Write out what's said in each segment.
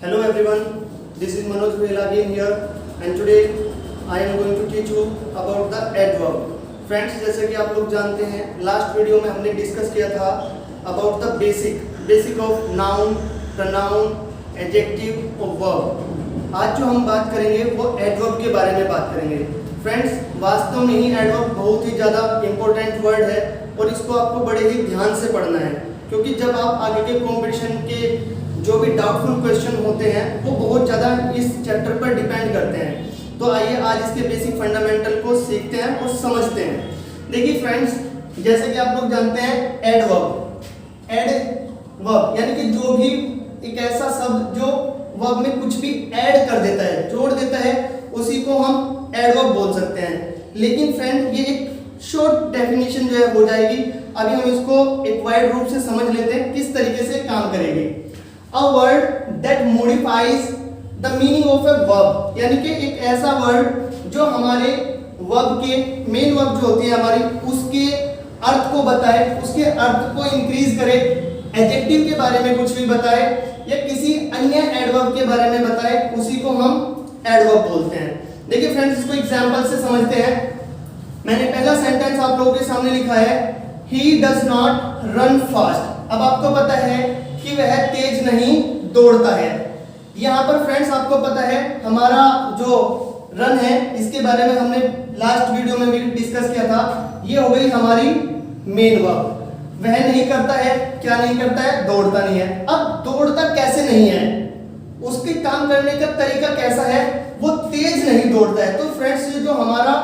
Hello everyone, this is Manoj Vela again here and today I am going to teach you about the adverb. Friends, जैसे कि आप लोग जानते हैं last video में हमने डिस्कस किया था about the basic of noun, pronoun, adjective और verb. आज जो हम बात करेंगे वो adverb के बारे में बात करेंगे. फ्रेंड्स, वास्तव में ही adverb बहुत ही ज़्यादा इम्पोर्टेंट वर्ड है और इसको आपको बड़े ही ध्यान से पढ़ना है, क्योंकि जब आप आगे के कॉम्पिटिशन के जो भी डाउटफुल क्वेश्चन होते हैं वो बहुत ज़्यादा इस चैप्टर पर डिपेंड करते हैं. तो आइए आज इसके बेसिक फंडामेंटल को सीखते हैं और समझते हैं. देखिए फ्रेंड्स, जैसे कि आप लोग जानते हैं एडवर्ब यानी कि जो भी एक ऐसा शब्द जो वर्ब में कुछ भी ऐड कर देता है, जोड़ देता है, उसी को हम एडवर्ब बोल सकते हैं. लेकिन फ्रेंड, ये एक शॉर्ट डेफिनेशन जो है हो जाएगी. अभी हम इसको एक वाइड रूप से समझ लेते हैं किस तरीके से काम करेगी. A word that modifies the meaning of a verb, यानी कि एक ऐसा वर्ड जो हमारे वर्ब के मेन वर्ब जो होती है हमारी, उसके अर्थ को बताए, उसके अर्थ को इंक्रीज करे, एडजेक्टिव के बारे में कुछ भी बताए या किसी अन्य एडवर्ब के बारे में बताए, उसी को हम एडवर्ब बोलते हैं. देखिए फ्रेंड्स, इसको एग्जांपल से समझते हैं. मैंने पहला सेंटेंस आप लोगों के सामने लिखा है, he does not run fast. अब आपको पता है कि वह तेज नहीं दौड़ता है. यहाँ पर फ्रेंड्स आपको पता है हमारा जो रन है, इसके बारे में हमने लास्ट वीडियो में भी डिस्कस किया था. ये हो गई हमारी मेन वर्ब. वह नहीं करता है, क्या नहीं करता है, दौड़ता नहीं है. अब दौड़ता कैसे नहीं है, उसके काम करने का तरीका कैसा है, वो तेज नहीं दौड़ता है. तो फ्रेंड्स, जो हमारा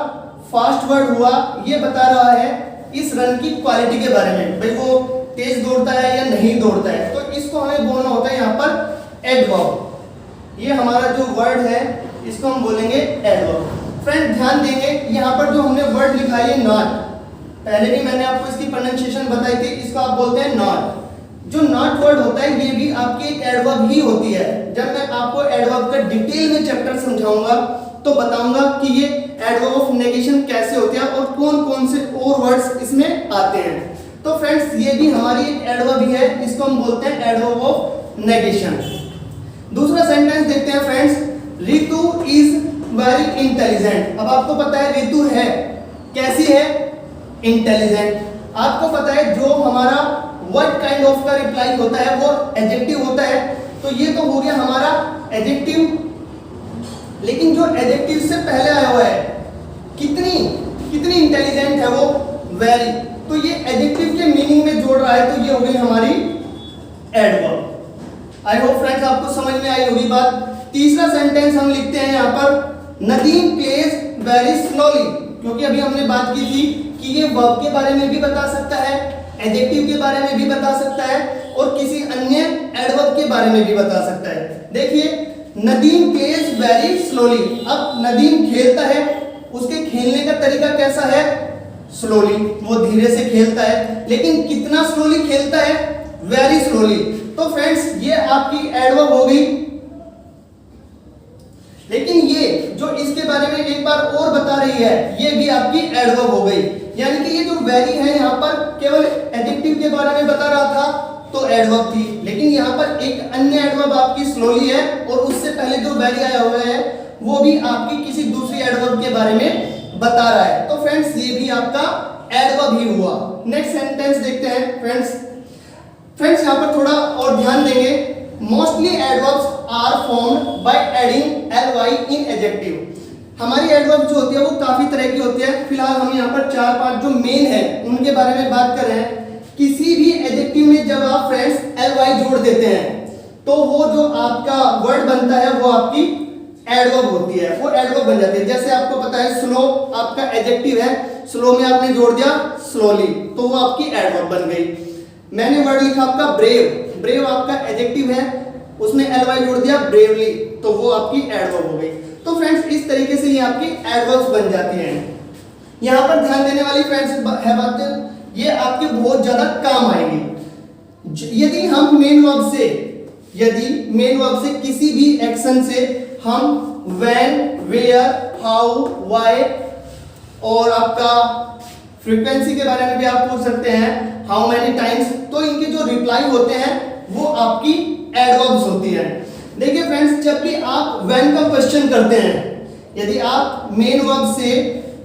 फास्ट वर्ड हुआ ये बता रहा है इस रन की क्वालिटी के बारे में, भाई वो तेज दौड़ता है या नहीं दौड़ता है. तो इसको हमें बोलना होता है यहाँ पर एडवर्ब. ये हमारा जो वर्ड है इसको हम बोलेंगे एडवर्ब. फ्रेंड ध्यान देंगे, यहाँ पर जो हमने वर्ड लिखा है ये नॉट, पहले भी मैंने आपको इसकी प्रोनाउंसिएशन बताई थी, इसको आप बोलते हैं नॉट. जो नॉट वर्ड होता है ये भी आपकी एक एडवर्ब ही होती है. जब मैं आपको एडवर्ब का डिटेल में चैप्टर समझाऊंगा तो बताऊंगा कि ये एडवर्ब ऑफ नेगेशन कैसे होते हैं और कौन कौन से और वर्ड्स इसमें आते हैं. तो फ्रेंड्स, ये भी हमारी एक एडवर्ब ही है, इसको हम बोलते हैं एडवर्ब ऑफ नेगेशन. दूसरा सेंटेंस देखते हैं friends, Ritu is very intelligent. अब आपको पता है रितु है कैसी है, इंटेलिजेंट. आपको पता है जो हमारा व्हाट काइंड ऑफ का रिप्लाई होता है वो एडजेक्टिव होता है. तो ये तो हो गया हमारा एडजेक्टिव. लेकिन जो एडजेक्टिव से पहले आया हुआ है, कितनी इंटेलिजेंट है वो, वेरी, तो ये एडजेक्टिव के मीनिंग में जोड़ रहा है, तो ये हो गई हमारी एडवर्ब. आई होप फ्रेंड्स आपको समझ में आई होगी बात. तीसरा सेंटेंस हम लिखते हैं यहाँ पर, नदीम प्लेज वेरी स्लोली. क्योंकि अभी हमने बात की थी कि ये वर्ब के बारे में भी बता सकता है, एडजेक्टिव के बारे में भी बता सकता है और किसी अन्य एडवर्ब के बारे में भी बता सकता है. देखिए, नदीम प्लेज वेरी स्लोली. अब नदीम खेलता है, उसके खेलने का तरीका कैसा है, स्लोली, वो धीरे से खेलता है. लेकिन कितना स्लोली खेलता है, वेरी स्लोली. तो फ्रेंड्स, ये आपकी एडवर्ब हो गई. लेकिन ये जो इसके बारे में एक बार और बता रही है, ये भी आपकी एडवर्ब हो गई. यानी कि ये जो वेरी है यहाँ पर केवल एडजेक्टिव के बारे में बता रहा था तो एडवर्ब थी, लेकिन यहाँ पर एक अन्य एडवर्ब आपकी स्लोली है और उससे पहले जो वेरी आया हुआ है वो भी आपकी किसी दूसरी एडवर्ब के बारे में बता रहा है. तो फ्रेंड्स, ये भी आपका एडवर्ब ही हुआ. नेक्स्ट सेंटेंस देखते हैं फ्रेंड्स यहाँ पर थोड़ा और ध्यान देंगे. Mostly adverbs are formed by adding ly in adjective. हमारी एडवर्ब जो होती है वो काफी तरह की होती है. फिलहाल हम यहाँ पर 4-5 जो मेन है उनके बारे में बात कर रहे हैं. किसी भी एडजेक्टिव में जब आप फ्रेंड्स ly जोड़ देते हैं तो वो जो आपका वर्ड बनता है वो आपकी एडवर्ब होती है, वो एडवर्ब बन जाती है. जैसे आपको पता है स्लो आपका एडजेक्टिव है, स्लो में आपने जोड़ दिया स्लोली, तो वो आपकी एडवर्ब बन गई. मैंने वर्ड लिखा आपका ब्रेव आपका एडजेक्टिव है, उसमें ly जोड़ दिया ब्रेवली, तो वो आपकी एडवर्ब हो गई. तो फ्रेंड्स, इस तरीके से ये आपकी एडवर्ब्स बन जाती हैं. यहाँ पर ध्यान देने वाली फ्रेंड्स है बात, ये आपके बहुत ज्यादा काम आएंगी. यदि मेन वर्ब से किसी भी एक्शन से हम व्हेन, वेयर, हाउ, व्हाई और आपका फ्रीक्वेंसी के बारे में भी आप पूछ सकते हैं, हाउ मेनी टाइम्स, तो इनके जो रिप्लाई होते हैं वो आपकी एडवर्ब्स होती है. देखिए जब भी आप व्हेन का क्वेश्चन करते हैं, यदि आप मेन वर्ब से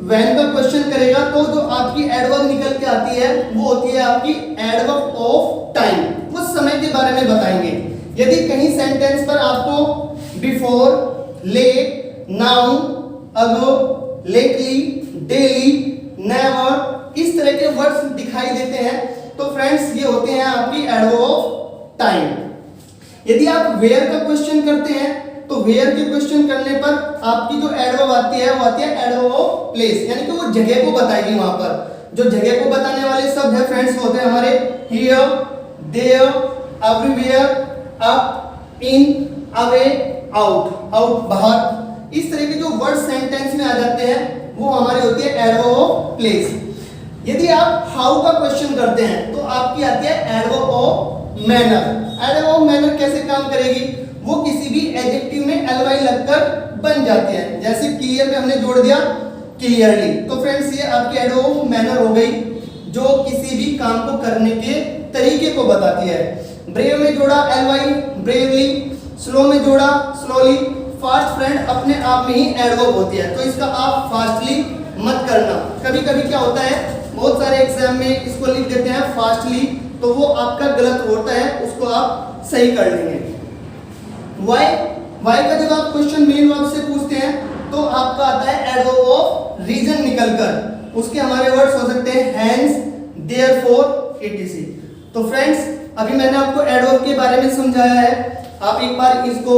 व्हेन का क्वेश्चन करेगा तो जो आपकी एडवर्ब निकल के आती है वो होती है आपकी एडवर्ब ऑफ टाइम, उस समय के बारे में बताएंगे। यदि कहीं सेंटेंस पर आपको बिफोर, लेट, नाउ, अगो, लेटली, डेली, नेवर इस तरह के वर्ड्स दिखाई देते हैं तो फ्रेंड्स ये होते हैं आपकी एडवर्ब ऑफ टाइम। यदि आप वेयर का क्वेश्चन करते हैं तो वेयर के क्वेश्चन करने पर आपकी जो एडवर्ब आती है वो आती है एडवर्ब ऑफ प्लेस, यानी कि वो जगह को बताएगी। वहां पर जो जगह को बताने वाले शब्द है फ्रेंड्स होते हैं हमारे here, there, everywhere, up, in, away, out, out बाहर। इस तरह के जो वर्ड सेंटेंस में आ जाते हैं वो हमारी होती है एडवर्ब ऑफ प्लेस। यदि आप हाउ का क्वेश्चन करते हैं तो आपकी आती है adverb of manner. Adverb of manner कैसे काम करेगी? वो किसी भी एडजेक्टिव में एलवाई लगकर बन जाते हैं, जैसे क्लियर में हमने जोड़ दिया क्लियरली। तो फ्रेंड्स ये आपकी एडवर्ब ऑफ मैनर हो गई जो किसी भी काम को करने के तरीके को बताती है। ब्रेव में जोड़ा एलवाई ब्रेवली, स्लो में जोड़ा स्लोली, फास्ट फ्रेंड अपने आप में ही एडवर्ब होती है, तो इसका आप फास्टली मत करना। कभी कभी क्या होता है बहुत सारे एग्जाम में इसको लिख देते हैं फास्टली, तो वो आपका गलत होता है, उसको आप सही कर लेंगे। वाई का जब आप क्वेश्चन मेन वर्ब से पूछते हैं तो आपका आता है एडवर्ब ऑफ रीजन निकलकर, उसके हमारे वर्ड्स हो सकते हैं हेंस, देयरफॉर, इटीसी। तो फ्रेंड्स अभी मैंने आपको एडवर्ब के बारे में समझाया है, आप एक बार इसको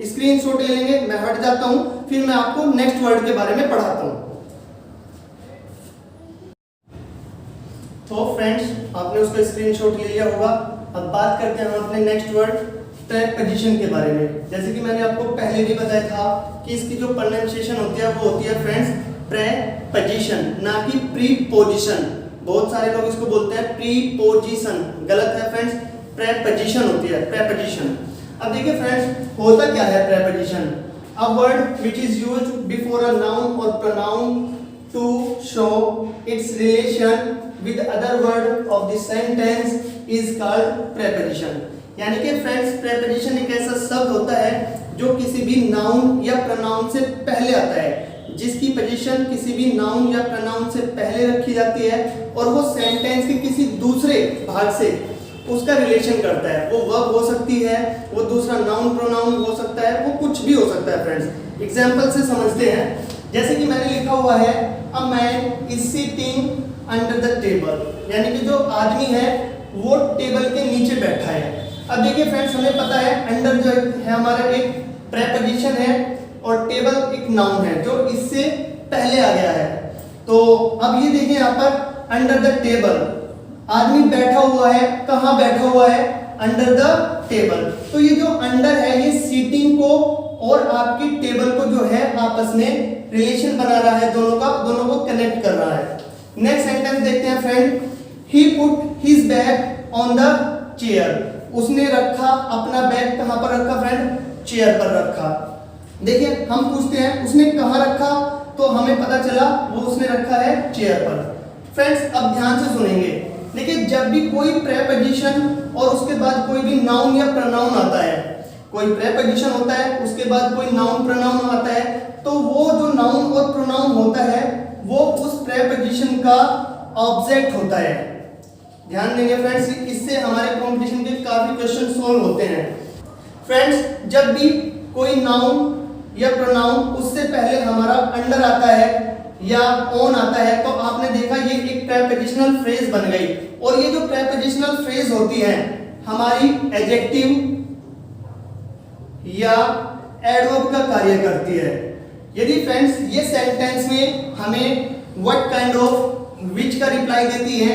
स्क्रीनशॉट ले लेंगे, मैं हट जाता हूं, फिर मैं आपको नेक्स्ट वर्ड के बारे में पढ़ाता हूं। तो फ्रेंड्स आपने उसका स्क्रीनशॉट ले लिया होगा। अब बात करते हैं हम अपने नेक्स्ट वर्ड प्रेपोजिशन के बारे में। जैसे कि मैंने आपको पहले भी बताया था कि इसकी जो प्रोनाउंसिएशन होती है वो होती है फ्रेंड्स प्रेपोजिशन, ना कि प्रीपोजिशन। बहुत सारे लोग इसको बोलते हैं प्रीपोजिशन, गलत है फ्रेंड्स, प्रेपोजिशन होती है प्रेपोजिशन। अब देखिए फ्रेंड्स होता क्या है preposition? A word which is used before a noun और pronoun to show its relation with other word of the sentence is called preposition. यानी कि फ्रेंड्स प्रेपोजिशन एक ऐसा शब्द होता है जो किसी भी नाउन या प्रोनाउन से पहले आता है, जिसकी पोजीशन किसी भी नाउन या प्रोनाउन से पहले रखी जाती है और वो सेंटेंस के किसी दूसरे भाग से उसका रिलेशन करता है। वो वर्ब हो सकती है, वो दूसरा नाउन प्रोनाउन हो सकता है, वो कुछ भी हो सकता है फ्रेंड्स। एग्जांपल से समझते हैं, जैसे कि मैंने लिखा हुआ है a man is sitting under the table, यानी कि जो आदमी है वो टेबल के नीचे बैठा है। अब देखिए फ्रेंड्स हमें पता है अंडर जो है हमारा एक प्रेपोजिशन है और टेबल एक नाउन है जो इससे पहले आ गया है। तो अब ये देखिए यहाँ पर अंडर द टेबल, आदमी बैठा हुआ है, कहाँ बैठा हुआ है? Under the table. तो ये जो अंडर है ये सीटिंग को और आपकी टेबल को जो है आपस में रिलेशन बना रहा है, दोनों को कनेक्ट कर रहा है। नेक्स्ट सेंटेंस देखते हैं friend, he put his bag on the chair, उसने रखा अपना बैग कहां पर रखा फ्रेंड? चेयर पर रखा। देखिए हम पूछते हैं उसने कहां रखा, तो हमें पता चला वो उसने रखा है चेयर पर। फ्रेंड्स अब ध्यान से सुनेंगे, देखिए जब भी कोई प्रेपोजिशन और उसके बाद कोई भी नाउन या प्रोनाउन आता है, कोई प्रेपोजिशन होता है उसके बाद कोई नाउन प्रोनाउन आता है, तो वो जो नाउन और प्रोनाउन होता है वो उस प्रेपोजिशन का ऑब्जेक्ट होता है। ध्यान देंगे फ्रेंड्स, इससे हमारे कॉम्पिटिशन के काफी क्वेश्चन सॉल्व होते हैं। फ्रेंड्स जब भी कोई नाउन या प्रोनाउन उससे पहले हमारा अंडर आता है या ऑन आता है तो आपने देखा ये एक प्रेपोजिशनल फ्रेज बन गई। और ये जो प्रेपोजिशनल फ्रेज होती है हमारी एडजेक्टिव या एडवर्ब का कार्य करती है। यदि फ्रेंड्स ये सेंटेंस में हमें व्हाट काइंड ऑफ विच का रिप्लाई देती है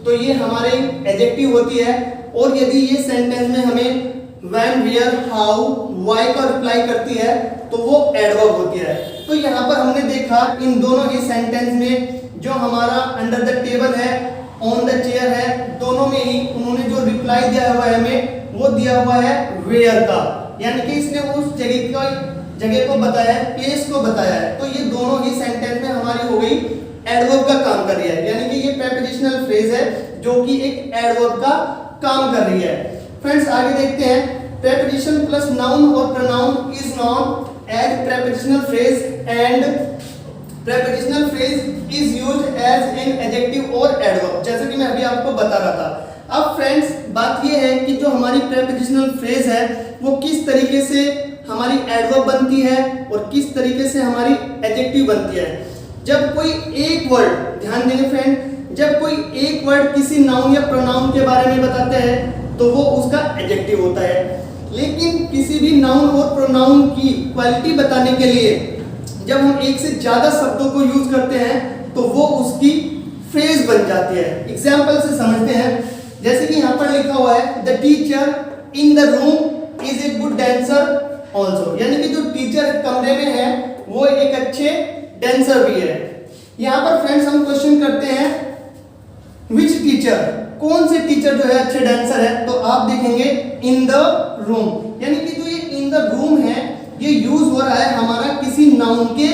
तो ये हमारे एडजेक्टिव होती है, और यदि ये सेंटेंस में हमें व्हेन, वेयर, हाउ, व्हाई का रिप्लाई करती है तो वो एडवर्ब होती है। तो यहाँ पर हमने देखा इन दोनों ही सेंटेंस में जो हमारा अंडर द टेबल है, ऑन द चेयर है, दोनों में ही उन्होंने जो रिप्लाई दिया हुआ है हमें वो दिया हुआ है वेयर का, यानी कि इसने उस जगह को बताया है, प्लेस को बताया है। तो ये दोनों ही सेंटेंस में हमारी हो गई एडवर्ब का काम कर रही है, यानी कि ये प्रेपोजिशनल फ्रेज है जो कि एक एडवर्ब का काम कर रही है। फ्रेंड्स आगे देखते हैं preposition plus noun or pronoun is known as prepositional phrase, and prepositional phrase is used as an adjective or adverb, जैसे कि मैं अभी आपको बता रहा था। अब फ्रेंड्स बात ये है कि जो हमारी prepositional phrase है वो किस तरीके से हमारी adverb बनती है और किस तरीके से हमारी adjective बनती है। जब कोई एक वर्ड, ध्यान देंगे फ्रेंड, जब कोई एक वर्ड किसी नाउन या प्रोनाउन के बारे में बताते हैं तो वो उसका एडजेक्टिव होता है, लेकिन किसी भी नाउन और प्रोनाउन की क्वालिटी बताने के लिए जब हम एक से ज्यादा शब्दों को यूज करते हैं तो वो उसकी फ्रेज बन जाती है। एग्जाम्पल से समझते हैं, जैसे कि यहाँ पर लिखा हुआ है the teacher in the room is a good dancer also, यानी कि जो टीचर कमरे में है वो एक अच्छे डांसर भी है। यहाँ पर फ्रेंड्स हम क्वेश्चन करते हैं विच टीचर, कौन से टीचर जो है अच्छे डांसर है, तो आप देखेंगे इन द रूम, यानी कि जो ये इन द रूम है ये यूज हो रहा है हमारा किसी नाउन के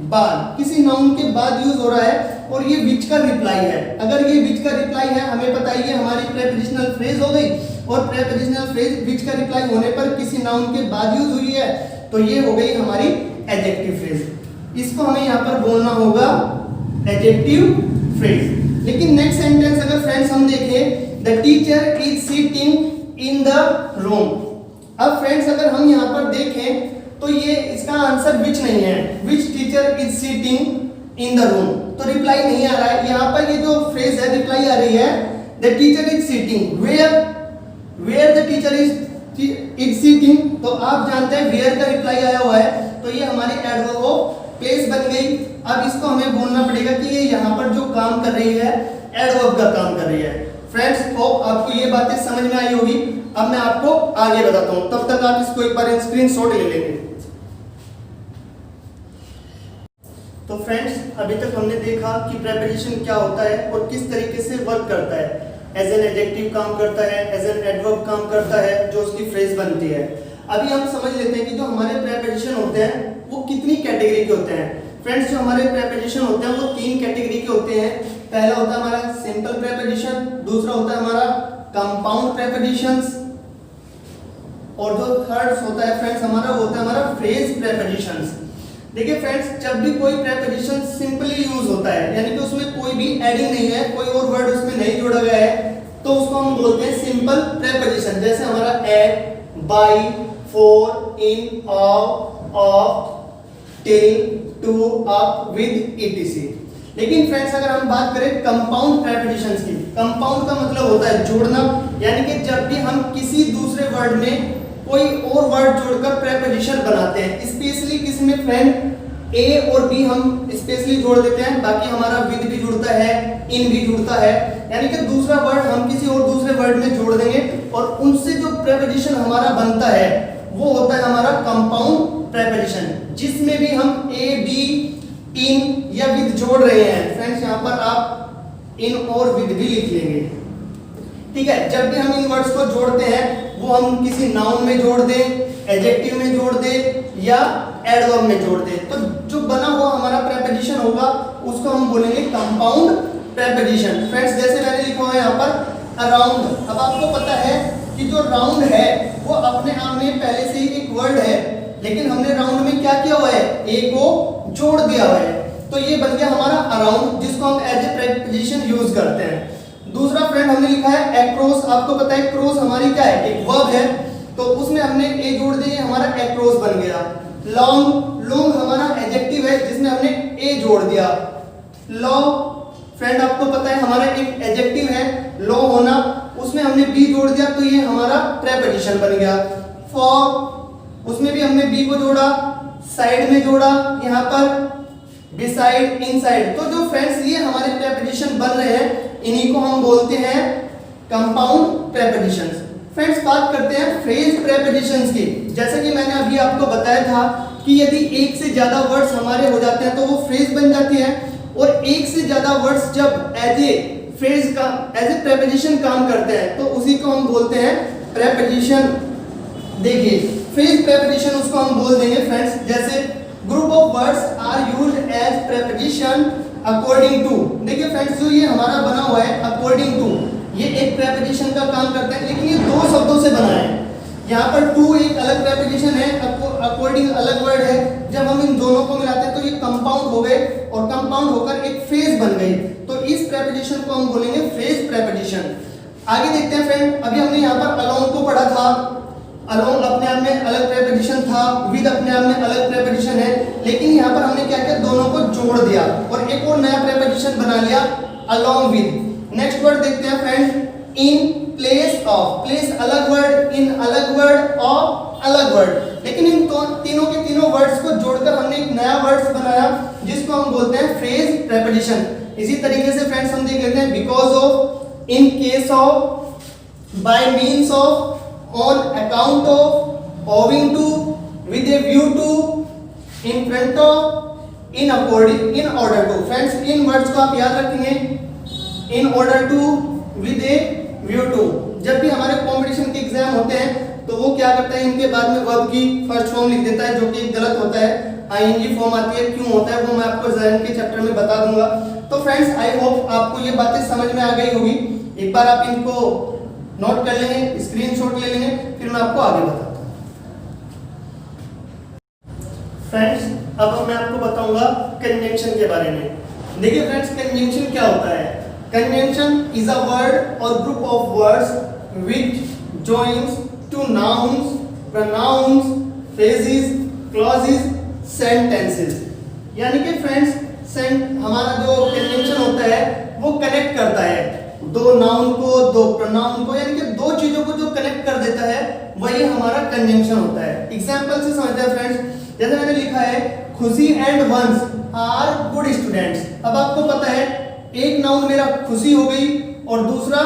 बाद, किसी नाउन के बाद यूज हो रहा है और ये विच का रिप्लाई है। अगर ये विच का रिप्लाई है, हमें पता है ये हमारी प्रेपोजिशनल फ्रेज हो गई, और प्रेपोजिशनल फ्रेज विच का रिप्लाई होने पर किसी नाउन के बाद यूज हुई है तो ये हो गई हमारी एडजेक्टिव फ्रेज। इसको हमें यहाँ पर बोलना होगा एडजेक्टिव फ्रेज। लेकिन नेक्स्ट सेंटेंस अगर फ्रेंड्स हम देखें the teacher is sitting in the room, अब फ्रेंड्स अगर हम यहाँ पर देखें तो ये इसका आंसर विच नहीं है, which teacher is sitting in the room, तो रिप्लाई नहीं आ रहा है। यहाँ पर ये जो फ्रेज है रिप्लाई आ रही है the teacher is sitting where the teacher is sitting, तो आप जानते हैं वेयर का रिप्लाई आया हुआ है तो ये हमारी एडवर्ब ऑफ प्लेस बन गई। अब इसको हमें बोलना पड़ेगा कि ये यहाँ पर जो काम कर रही है एडवर्ब का काम कर रही है। फ्रेंड्स होप आपको ये बातें समझ में आई होगी। अब मैं आपको आगे बताता हूँ, तब तक आप इसको एक बार स्क्रीनशॉट ले लेंगे। तो फ्रेंड्स अभी तक हमने देखा कि प्रेपोजिशन क्या होता है और किस तरीके से वर्क करता है। एज एन एडजेक्टिव काम करता है, एज एन एडवर्ब काम करता है, जो उसकी फ्रेज बनती है। अभी हम समझ लेते हैं कि जो हमारे प्रेपोजिशन होते हैं वो कितनी कैटेगरी के होते हैं। फ्रेंड्स जो हमारे प्रेपोजिशन होते हैं वो 3 कैटेगरी के होते हैं। पहला होता है हमारा सिंपल प्रेपोजिशन, दूसरा होता है हमारा कंपाउंड प्रेपोजिशंस, और जो थर्ड होता है फ्रेंड्स हमारा होता है हमारा फ्रेज प्रेपोजिशंस। देखिए फ्रेंड्स जब भी कोई प्रेपोजिशन सिंपली यूज होता है, यानी कि उसमें कोई भी एडिंग नहीं है, कोई और वर्ड उसमें नहीं जोड़ा गया है, तो उसको हम बोलते हैं सिंपल प्रेपोजिशन। जैसे हमारा at, by, for, in, of, till, to, up, with, etc। लेकिन फ्रेंड्स अगर हम बात करें कंपाउंड प्रेपोजिशंस की, कंपाउंड का मतलब होता है जोड़ना, यानी कि जब भी हम किसी दूसरे वर्ड में कोई और वर्ड जोड़कर प्रेपोजिशन बनाते हैं, स्पेशली किसमें फ्रेंड ए और बी हम स्पेशली जोड़ देते हैं, बाकी हमारा विद भी जुड़ता है, इन भी जुड़ता है, यानी कि दूसरा वर्ड हम किसी और दूसरे वर्ड में जोड़ देंगे और उनसे जो प्रेपोजिशन हमारा बनता है वो होता है हमारा कंपाउंड प्रेपोजिशन, जिसमें भी हम ए, बी, इन या विद जोड़ रहे हैं। फ्रेंड्स यहाँ पर आप इन और विद भी लिख लेंगे, ठीक है। जब भी हम इन वर्ड्स को जोड़ते हैं वो हम किसी नाउन में जोड़ दें, एडजेक्टिव में जोड़ दें या एडवर्ब में जोड़ दें, तो जो बना हुआ हमारा प्रेपोजिशन होगा उसको हम बोलेंगे कंपाउंड प्रेपोजिशन। फ्रेंड्स जैसे मैंने लिखा हुआ है यहाँ पर अराउंड, अब आपको पता है कि जो राउंड है वो अपने आप में पहले से ही एक वर्ड है, लेकिन हमने राउंड में क्या किया हुआ है, ए को जोड़ दिया हुआ है, तो ये बन गया हमारा अराउंड, जिसको हम एज ए प्रेपोजिशन यूज करते हैं। दूसरा फ्रेंड हमने लिखा है एक्रॉस, आपको पता है क्रॉस हमारी क्या है, एक वर्ब है, तो उसमें हमने ए जोड़ दिया, हमारा एक्रॉस बन गया। लॉन्ग हमारा एडजेक्टिव है जिसमें हमने ए जोड़ दिया। लॉ फ्रेंड आपको पता है हमारा एक एडजेक्टिव है लॉ होना, उसमें हमने बी जोड़ दिया तो ये हमारा प्रेपोजिशन बन गया। फॉर उसमें भी हमने बी को जोड़ा, साइड में जोड़ा, यहाँ पर बिसाइड, इनसाइड, तो जो फ्रेंड्स ये हमारे प्रेपोजिशन बन रहे हैं इन्हीं को हम बोलते हैं कंपाउंड प्रेपोजिशंस। फ्रेंड्स बात करते हैं फ्रेज प्रेपोजिशंस की। जैसे कि मैंने अभी आपको बताया था कि यदि एक से ज्यादा वर्ड्स हमारे हो जाते हैं तो वो फ्रेज बन जाती है, और एक से ज्यादा वर्ड्स जब एज ए फ्रेज का एज ए प्रेपोजिशन काम करते हैं तो उसी को हम बोलते हैं प्रेपोजिशन। देखिए फ्रेज प्रेपोजिशन उसको हम बोल देंगे फ्रेंड्स, जैसे group of words are used as preposition according to. देखिए फ्रेंड्स जो ये हमारा बना हुआ है अकॉर्डिंग टू, ये एक प्रेपोजिशन का काम करता है, लेकिन ये 2 शब्दों से बना है। यहाँ पर टू एक अलग प्रेपोजिशन है, अकॉर्डिंग अलग वर्ड है। जब हम इन दोनों को मिलाते हैं तो ये कंपाउंड हो गए और कंपाउंड होकर एक फ्रेज बन गई। तो इस प्रेपोजिशन को हम बोलेंगे फ्रेज प्रेपोजिशन। आगे देखते हैं फ्रेंड, अभी हमने यहाँ पर अलोंग को पढ़ा था। अलोंग अपने आप में अलग प्रेपोजिशन था, विद अपने आप में अलग प्रेपोजिशन है, लेकिन यहाँ पर हमने क्या किया, दोनों को जोड़ दिया और एक और नया प्रेपोजिशन बना लिया, अलोंग विद। नेक्स्ट वर्ड देखते हैं friend, in place of. Place अलग वर्ड, इन अलग वर्ड, ऑफ अलग वर्ड, लेकिन इन तीनों के तीनों वर्ड्स को जोड़कर हमने एक नया वर्ड्स बनाया जिसको हम बोलते हैं फ्रेज प्रेपोजिशन। इसी तरीके से फ्रेंड्स हम देख लेते हैं, because of, in case of, bye means of, on account of, owing to, with a view to, in front of, in according, in order to। Friends in words को आप याद रखेंगे, in order to, with a view to। जब भी हमारे competition के exam होते हैं तो वो क्या करता है, इनके बाद में वर्ब की फर्स्ट फॉर्म लिख देता है, जो कि गलत होता है। आईएनजी फॉर्म आती है, क्यों होता है वो मैं आपको ज़हन के चैप्टर में बता दूंगा। तो फ्रेंड्स आई होप आपको ये बातें समझ में आ गई होगी। एक बार आप इनको नोट कर लेंगे, स्क्रीनशॉट ले लेंगे, फिर मैं आपको आगे बताता हूँ। फ्रेंड्स अब मैं आपको बताऊंगा कंजंक्शन के बारे में। देखिए फ्रेंड्स, कंजंक्शन क्या होता है? कंजंक्शन इज अ वर्ड और group of words which joins two nouns, pronouns, phrases, clauses, sentences. यानी कि फ्रेंड्स हमारा जो कंजंक्शन होता है वो कनेक्ट करता है दो नाउन को, दो प्रोनाउन को, यानी कि दो चीजों को जो कनेक्ट कर देता है वही हमारा कंजंक्शन होता है। एग्जांपल से समझते हैं फ्रेंड्स, जैसे मैंने लिखा है, Khushi and Vansh are good students. अब आपको पता है एक नाउन मेरा खुशी हो गई और दूसरा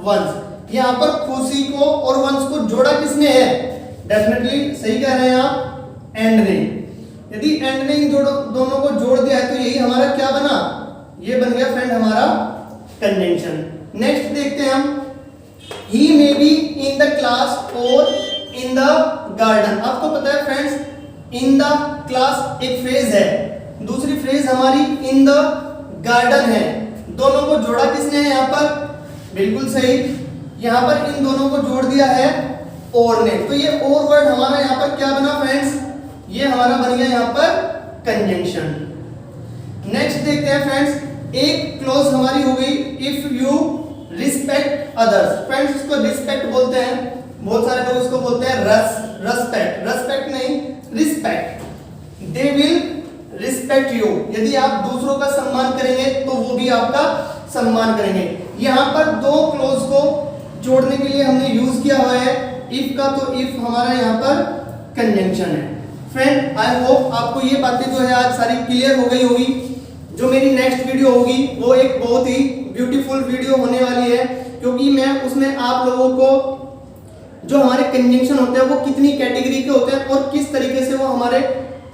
वंस। यहाँ पर खुशी को और वंस को जोड़ा किसने है? डेफिनेटली सही कह रहे हैं आप, एंड ने। यदि एंड ने इन दोनों को जोड़ दिया है तो यही हमारा क्या बना? ये बन गया फ्रेंड हमारा कंजंक्शन। नेक्स्ट देखते हैं हम, he may be in the class और इन द गार्डन। आपको पता है फ्रेंड्स, इन द क्लास एक फ्रेज है, दूसरी फ्रेज हमारी इन द गार्डन है। दोनों को जोड़ा किसने है यहाँ पर? बिल्कुल सही, यहाँ पर इन दोनों को जोड़ दिया है और ने। तो ये और वर्ड हमारा यहाँ पर क्या बना फ्रेंड्स? ये हमारा बन गया यहाँ पर कंजंक्शन। नेक्स्ट देखते हैं फ्रेंड्स, एक क्लॉज हमारी हो गई, if you respect others. Friends इसको रिस्पेक्ट बोलते हैं, बहुत सारे लोग इसको बोलते हैं रेस्पेक्ट। रेस्पेक्ट नहीं, respect. They will respect you. यदि आप दूसरों का सम्मान करेंगे तो वो भी आपका सम्मान करेंगे। यहाँ पर दो क्लॉज को जोड़ने के लिए हमने यूज किया हुआ है इफ का, तो इफ हमारा यहाँ पर कंजंक्शन है। फ्रेंड आई होप आपको ये बातें जो है आज सारी क्लियर हो गई होगी। जो मेरी नेक्स्ट वीडियो होगी वो एक बहुत ही ब्यूटीफुल वीडियो होने वाली है, क्योंकि मैं उसमें आप लोगों को जो हमारे कंजंक्शन होते हैं वो कितनी कैटेगरी के होते हैं और किस तरीके से वो हमारे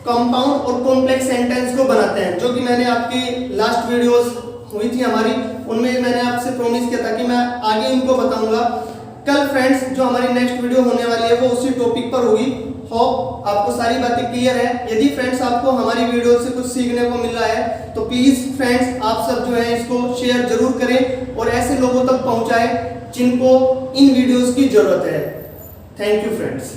कंपाउंड और कॉम्प्लेक्स सेंटेंस को बनाते हैं, जो कि मैंने आपकी लास्ट वीडियोस हुई थी हमारी, उनमें मैंने आपसे प्रॉमिस किया था कि मैं आगे इनको बताऊंगा। कल फ्रेंड्स जो हमारी नेक्स्ट वीडियो होने वाली है वो उसी टॉपिक पर होगी। होप आपको सारी बातें क्लियर है। यदि फ्रेंड्स आपको हमारी वीडियो से कुछ सीखने को मिल रहा है तो प्लीज फ्रेंड्स आप सब जो है इसको शेयर जरूर करें और ऐसे लोगों तक पहुंचाएं जिनको इन वीडियोस की जरूरत है। Thank you friends.